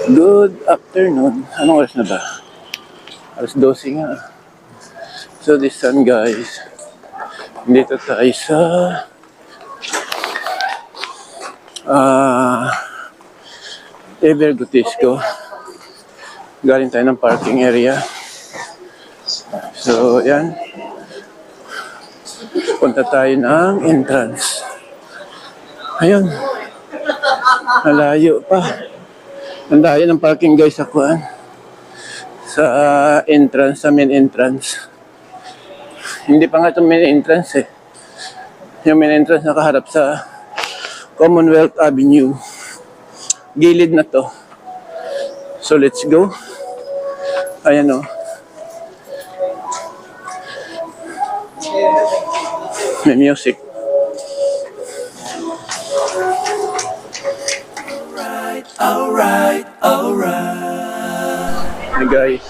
Good afternoon. Anong oras na ba? Alas 12 nga. So this time guys, dito tayo sa Evergotisco. Galing tayo ng parking area. So yan. Punta tayo ng entrance. Ayun. Malayo pa. Ang daya ng parking guys sa kuan. Sa entrance, sa main entrance. Hindi pa nga itong main entrance eh. Yung main entrance nakaharap sa Commonwealth Avenue. Gilid na to. So let's go. Ayan o. May music. Alright. Hey guys.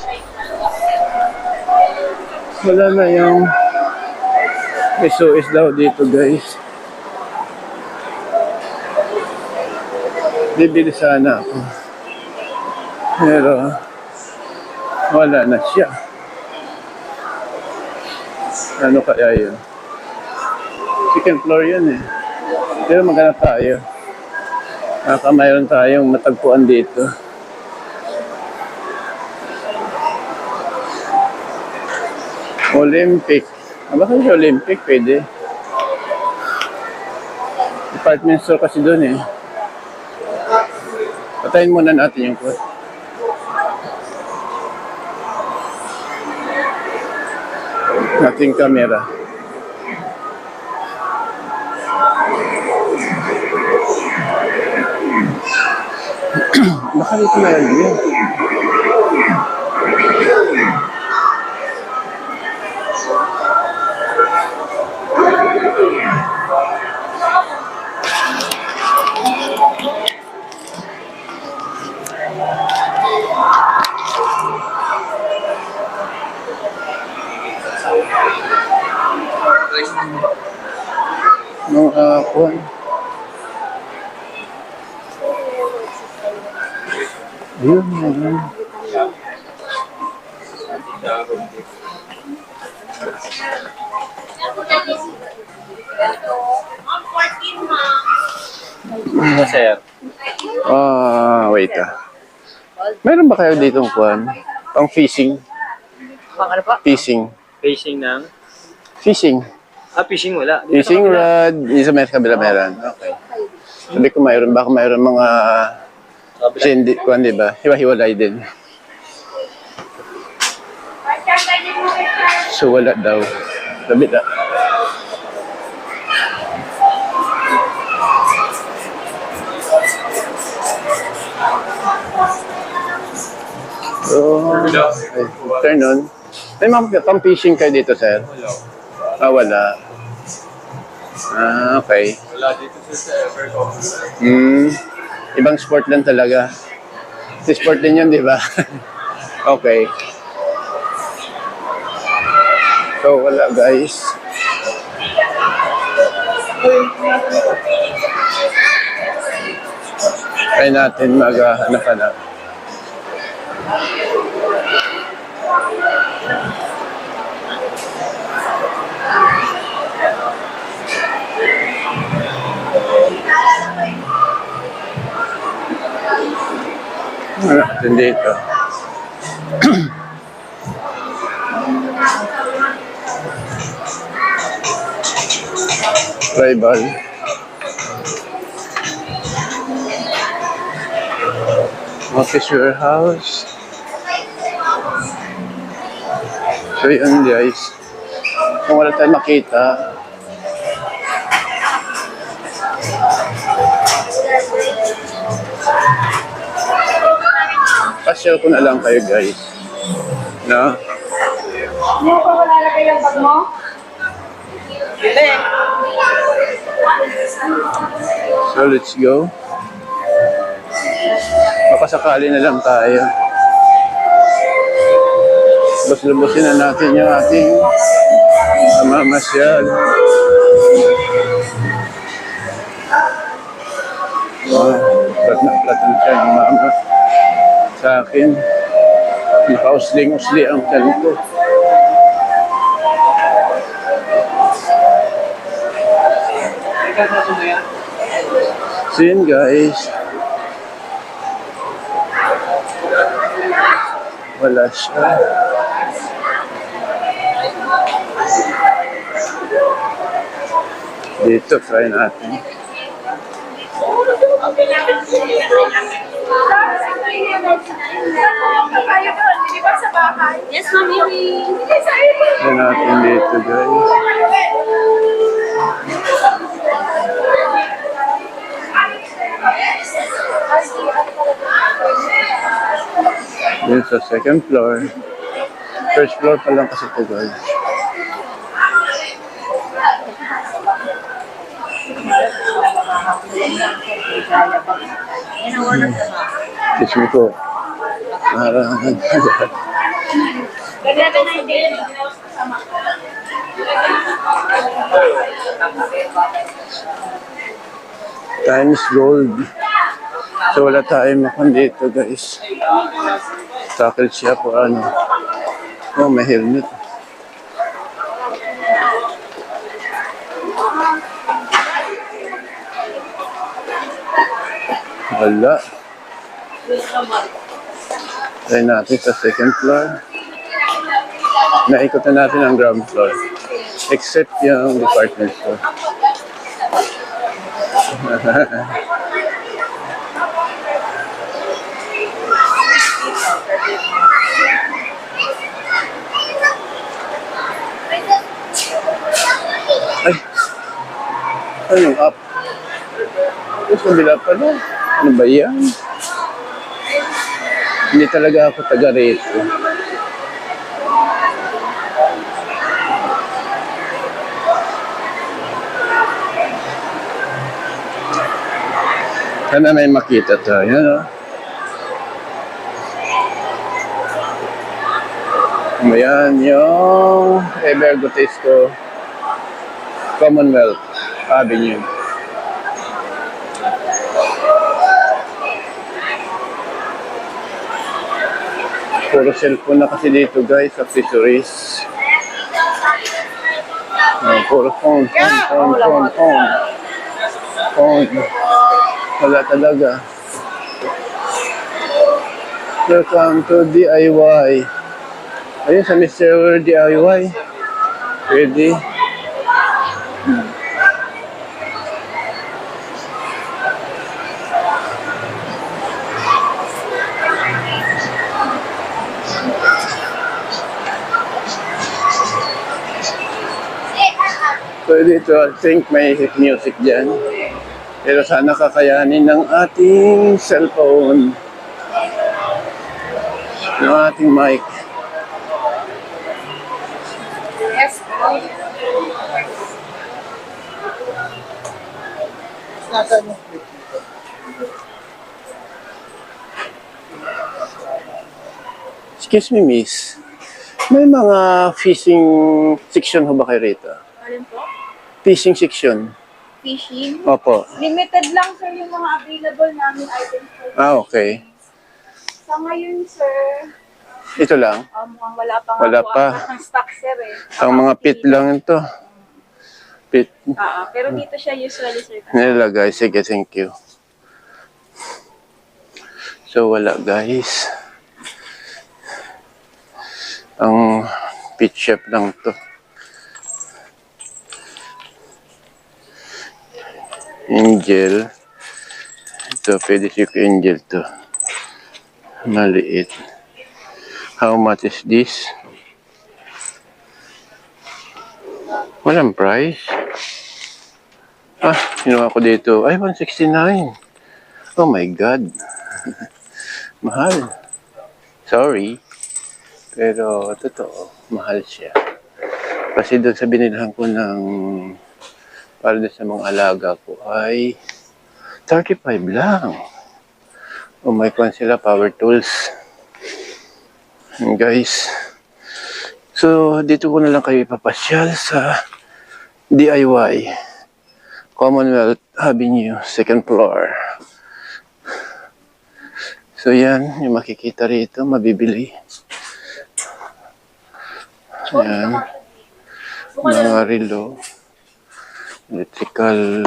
Wala na yung SOS daw dito guys. Bibili sana ako. Pero wala na siya. Ano kaya yun? Second floor yun eh. Pero maghanap tayo. Baka mayroon tayong matagpuan dito. Olympic. Baka yung Olympic pwede. Department store kasi doon eh. Patayin muna natin yung quote. Ating camera. Baka dito na yun. No, kuhan. Yun. Sir. Wait Meron ba kayo ditong kuhan? Pang fishing? Pang ano pa? Fishing. Facing ng? Fishing. Fishing wala. Fishing rod. Yung sa kabila meron. Okay. Sabi ko mayroon. Baka mayroon mga hindi ko, di ba? Hiwa-hiwalay din. So, wala daw. Sabi na. So, turn on. May mga pang-fishing kayo dito, sir? Wala. Okay. Wala dito sa Evergo. Ibang sport lang talaga. Sport din yun, di ba? Okay. So, wala guys. Try natin maghanap-hanap. Wala natin dito. Tribal. Office warehouse. So yun guys. Kung wala tayong makita, pasyal ko na lang kayo guys. No? Ano pa wala na kayong bag mo? Hindi. So let's go. Makasakali na lang tayo. Lubos-lubosin na natin yung ating mamasyal. Plat na siya yung mama. sa akin. Nakausling-usli ang tiyan ko. So yun guys. Wala siya. Dito, try natin. Yes, Mami. Try natin dito guys. Dito sa second floor. First floor pa lang kasi ito guys. Kiss me ko. Maharangan. Time is gold. So wala tayong makan dito guys. Takil siya po ano. Oh, may helmet. Wala. Try natin sa second floor. Naikutan natin ang ground floor. Except yung department store. Ay! Ano yung up? Sa kabila pala. Ano ba yan? Hindi talaga ako taga rito. Sana may makita tayo, no? Ayan, yung Evergotisco Commonwealth Avenue. Puro cellphone na kasi dito guys, accessories. Puro phone. Wala talaga. Welcome to DIY. Ayun sa Mr. DIY. Pwede. So dito, I think may music dyan. Pero sana kakayanin ng ating cellphone. Ng ating mic. Yes. Excuse me, miss. May mga fishing section ho ba kayo rito? Alin po? Fishing section. Fishing? Opo. Limited lang, sir, yung mga available namin items. Ah, okay. Sa ngayon, sir, Ito lang. mukhang wala pa nga Wala po pa. ang stock, sir, eh. Ang mga pit lang ito. Pit. Pero dito siya usually, sir. Nilagay. Sige, thank you. So, wala guys. Ang pit shop lang to. Angel. Ito, pwede si Angel to. Maliit. How much is this? Walang price. Ah, kinuha ko dito. Ay, 169. Oh my God. Mahal. Sorry. Pero, totoo. Mahal siya. Kasi doon sa binilhan ko ng para doon sa mga alaga ko ay 35 lang. Oh my God, sila power tools. And guys, so dito ko na lang kayo ipapasyal sa DIY Commonwealth Avenue, second floor. So yan, yung makikita rito, mabibili. Yan, mga relo, electrical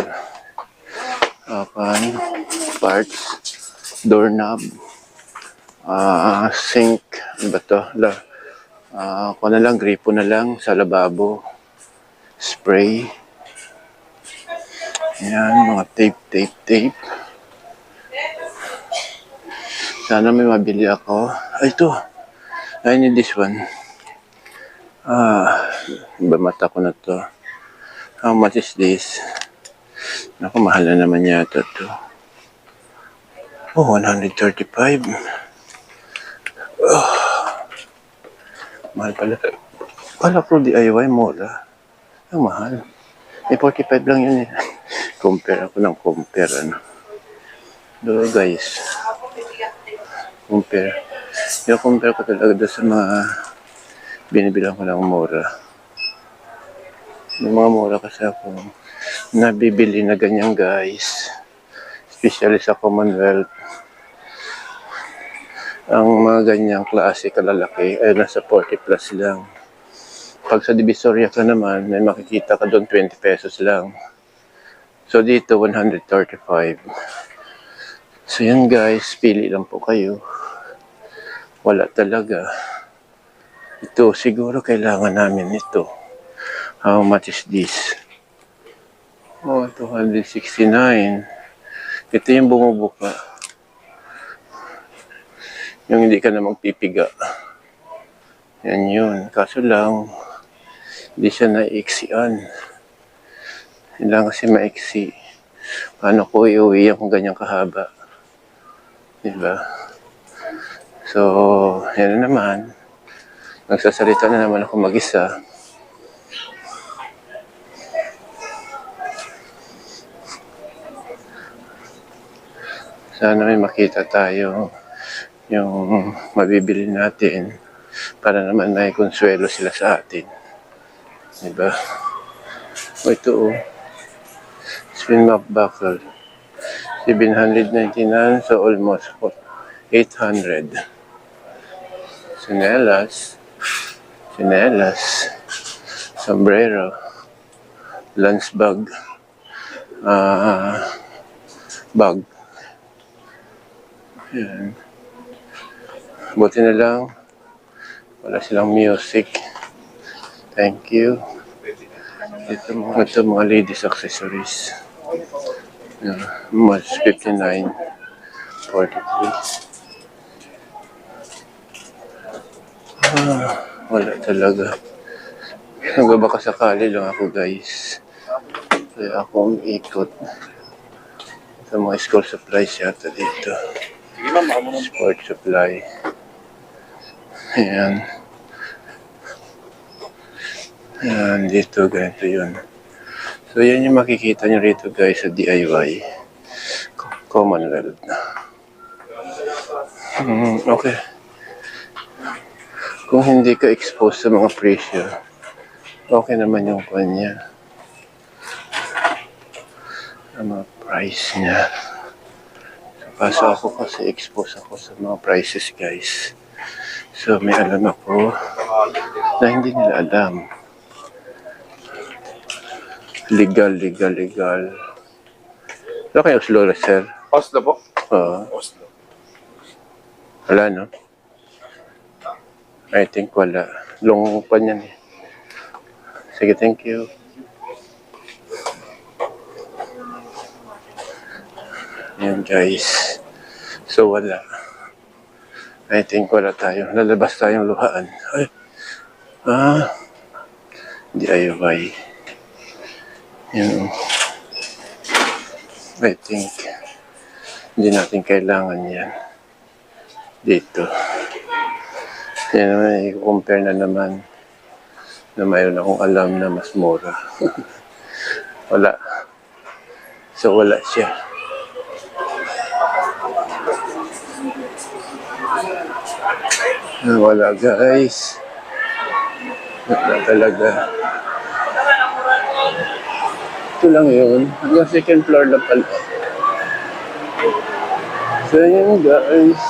parts, doorknob, sink, ano ba to? Kung na lang, gripo na lang sa lababo, spray. Yan, mga tape. Sana may mabili ako. Ay, ito. I need this one. Ba mata ko na to. How much is this? Naku, mahal na naman yata to. Oh, 135. Mahal pala. Kala ko DIY mura. Ang mahal. 45 lang yun eh. Compare ako ng compare. Ano. Do guys. Compare. Yung compare ko talaga doon sa mga binibilang ko ng mura. Yung mga mura kasi ako nabibili na ganyan guys. Especially sa Commonwealth. Ang mga ganyang klase kalalaki ay nasa 40 plus lang. Pag sa Divisoria ka naman, may makikita ka doon 20 pesos lang. So dito 135. So yan guys, pili lang po kayo. Wala talaga. Ito, siguro kailangan namin ito. How much is this? Oh, 269. Ito yung bumubuka. Yung hindi ka na magpipiga. Yan yun. Kaso lang, hindi siya naiiksian. Kailangan kasi maiksi. Paano ko iuwi yung ganyang kahaba? Diba? So, yan na naman. Nagsasalita na naman ako mag-isa. Sana may makita tayo yung mabibili natin para naman may konsuelo sila sa atin. Diba? O ito oh. Spin map buckle. 799, so almost 800. Sinelas, sombrero, lunch bag, bag. Yan. Buti na lang, wala silang music. Thank you. Ito mga ladies accessories. Mas 59, 43. Wala talaga. Nagbabaka sakali lang ako guys. Kaya ako ikot. Ito mga school supplies yata dito. Sport supply. Ayan. Ayan, dito ganito yun. So yan yung makikita nyo rito guys sa DIY. Commonwealth. Okay. Kung hindi ka exposed sa mga presyo, okay naman yung kanya. Ang mga price niya. Kaso ako kasi exposed ako sa mga prices guys. So may alam ako na hindi nila alam. Legal. Wala kayo Oslo, sir? Oslo po? Oo. Oslo. Wala, no? I think wala. Long pa niyan eh. Sige, thank you. Yan guys. So wala. I think wala tayo. Lalabas tayong luhaan. Ay. DIY. Yan. I think hindi natin kailangan yan. Dito. Yan naman, i-compare na naman na mayroon akong alam na mas mura. Wala. So wala siya. Wala guys. Wala talaga. Ito lang yun. Hanggang second floor lang pala. So yun guys.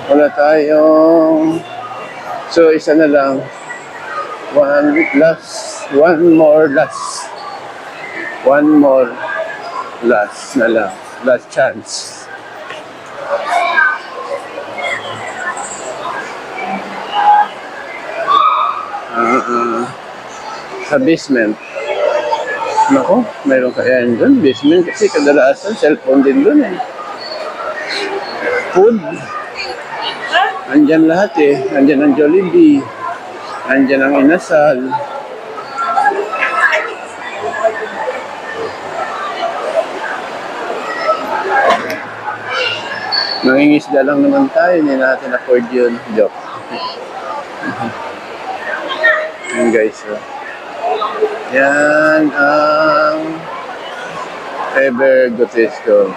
Wala tayong... So isa na lang. One more last. One more last na lang. Last chance. Sa basement. Nako, mayroon kaya yun doon. Basement kasi kadalasan cellphone din doon eh. Food. Andyan lahat eh. Andyan ang Jollibee. Andyan ang Inasal. Mangingisda lang naman tayo. Hindi natin afford yun. Joke. Yan guys. Oh. Yan ang Ever Gotesco.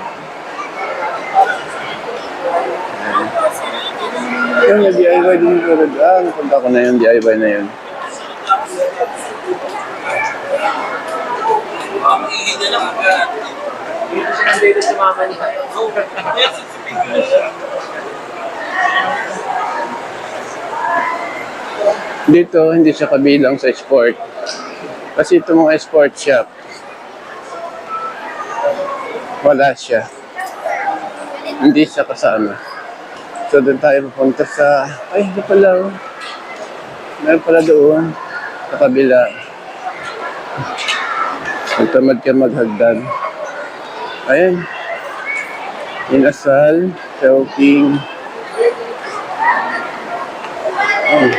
Yung DIY din ko rin. Punta ko na yung DIY na yun. Dito, hindi siya kabilang sa sport. Kasi ito mga sport shop, wala siya. Hindi siya kasama. So doon tayo pupunta sa... Ay, hindi pala. Meron pala doon. Sa kabila. Magtamad ka maghagdan. Ayan. Inasal. Shopping. Oh.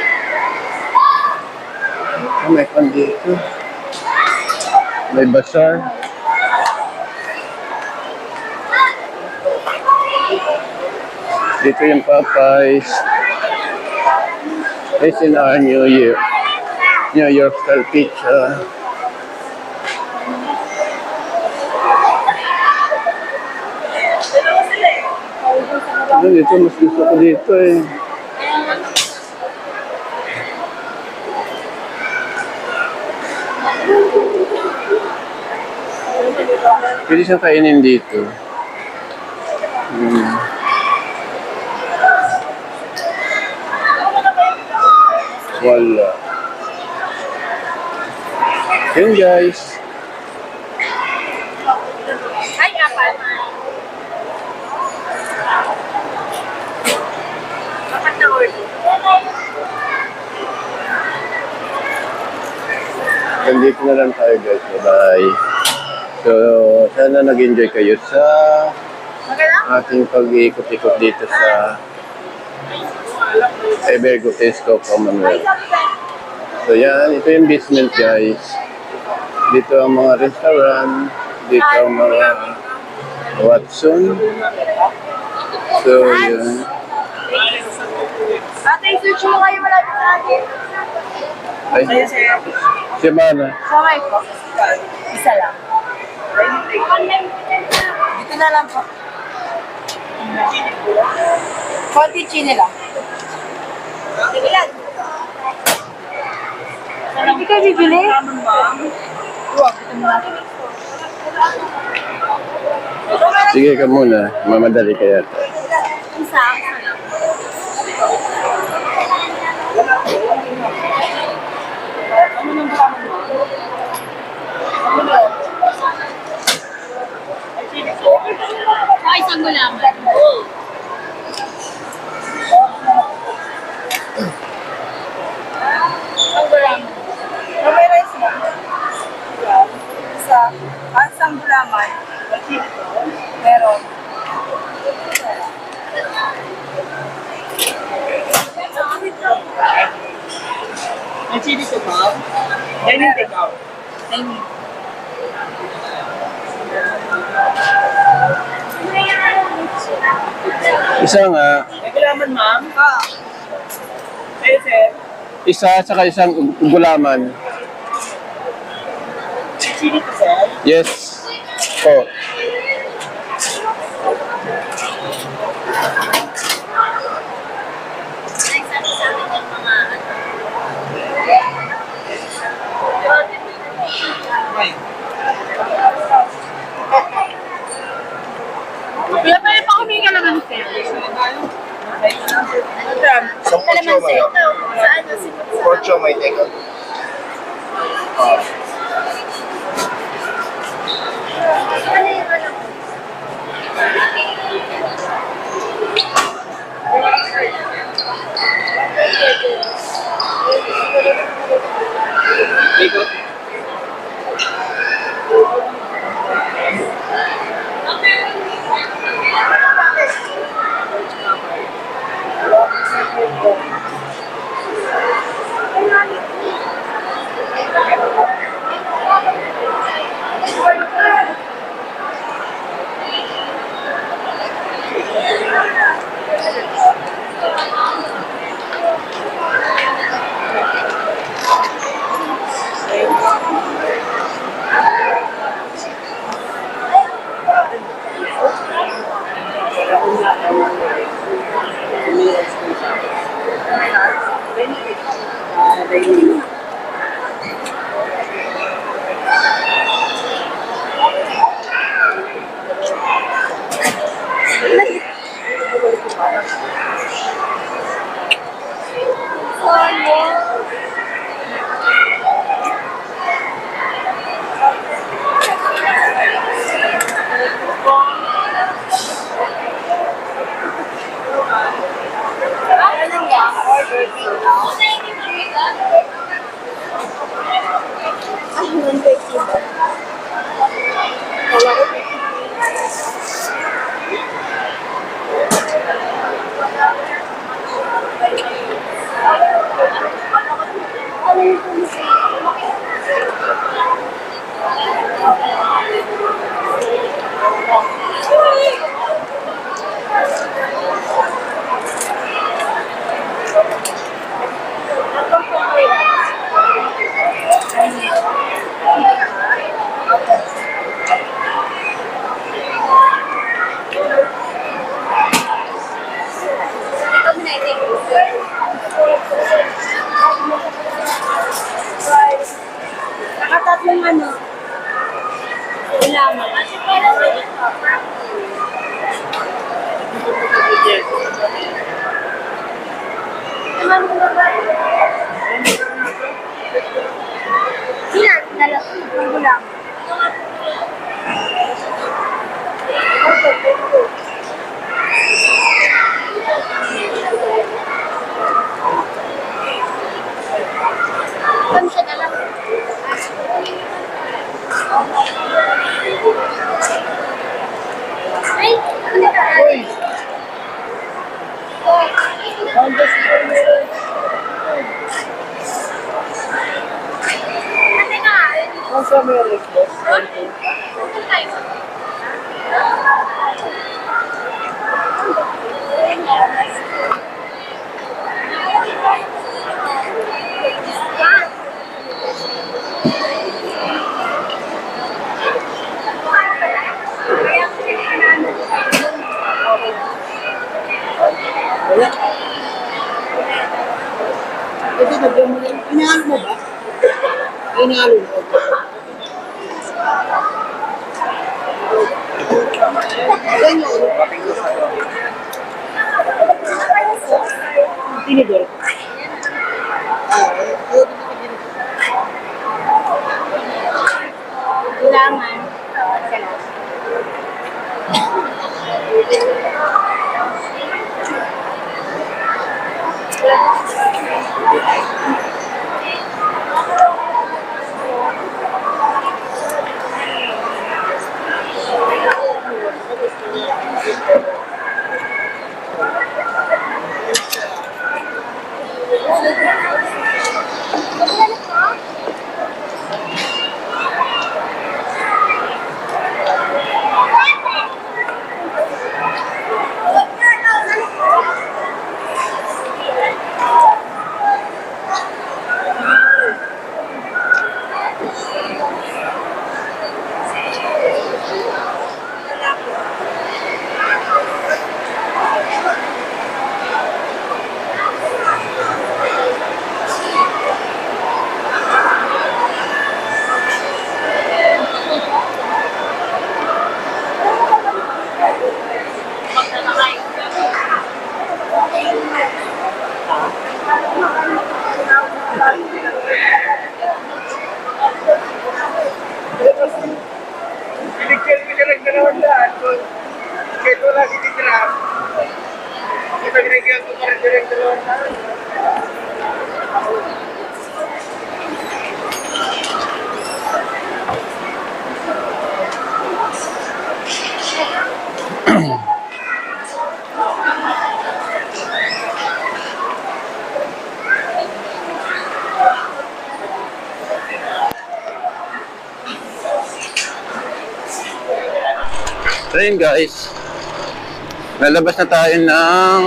Oh, may pan dito. May bazaar. Dito yung Popeyes. It's in our New Year. New York style pizza. Dito, mas gusto ko dito eh. Pwede siyang kainin dito. Wala. Yun guys. Ay, apat. Apat na order. Nandito na lang tayo guys. Bye-bye. So, sana nag-enjoy kayo sa ating pag-iikot-ikot dito sa Ever Gotesco, Commonwealth. So yan, ito yung basement guys. Dito ang mga restaurant. Dito ang mga Watson. So yun. Ate, search mo kayo malapit sa akin. Ay, si Mana. Samay po. Isa lang. Dito na lang po. Konti chili lang. Ilan? Hindi kayo bibili? Sige ka muna. Mamadali ka yata. Isa. Ay, isang gulaman. Isang gulaman. May rice mo? Isa. Asang gulaman. Meron. May chili ka ba? Dining take out. Dining. Isa nga. May gulaman, ma'am? Hey, sir. Isa at saka isang gulaman. May chili ka, sir? Yes. Po. Kuya, pwede pa humingi ka naman sir. Isang porcho may. Porcho may teka. Nakatatlong ano? Ilaman. Yan, nalaki. Gulang. Kami siya nalang. Ay, ano ka? Uy! Ate nga. Nasa may request? Wala. Ito, nagyan mo lang. Inahalo mo ba? Inahalo mo. Ganyan. Tinidor. Ilaman. So yun guys, lalabas na tayo ng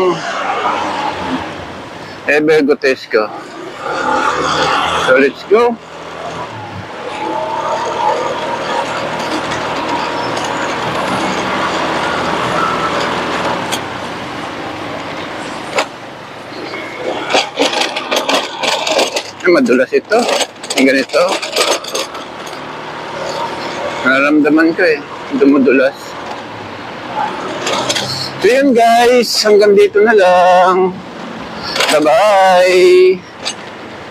Evergotesco. So let's go. Madulas ito. Yung ganito. Nararamdaman ko eh. Dumudulas. So yun guys, hanggang dito na lang. Bye-bye!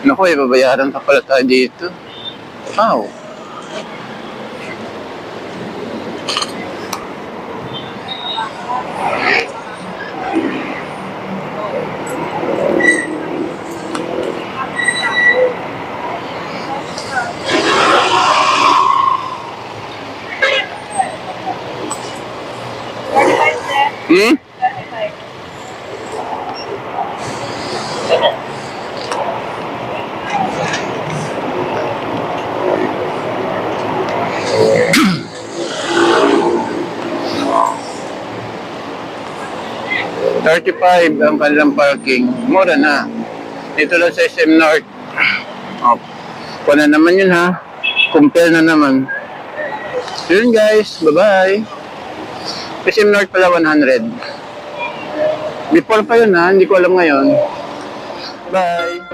Naku, babayaran pa pala tayo dito. Wow! Hmm? 35 ang kanilang parking. Mura na. Dito lang sa SM North. Oh. Kuha na naman yun ha. Compare na naman. Yun guys. Bye-bye. SM North pala 100. Before pa yun ha. Hindi ko alam ngayon. Bye.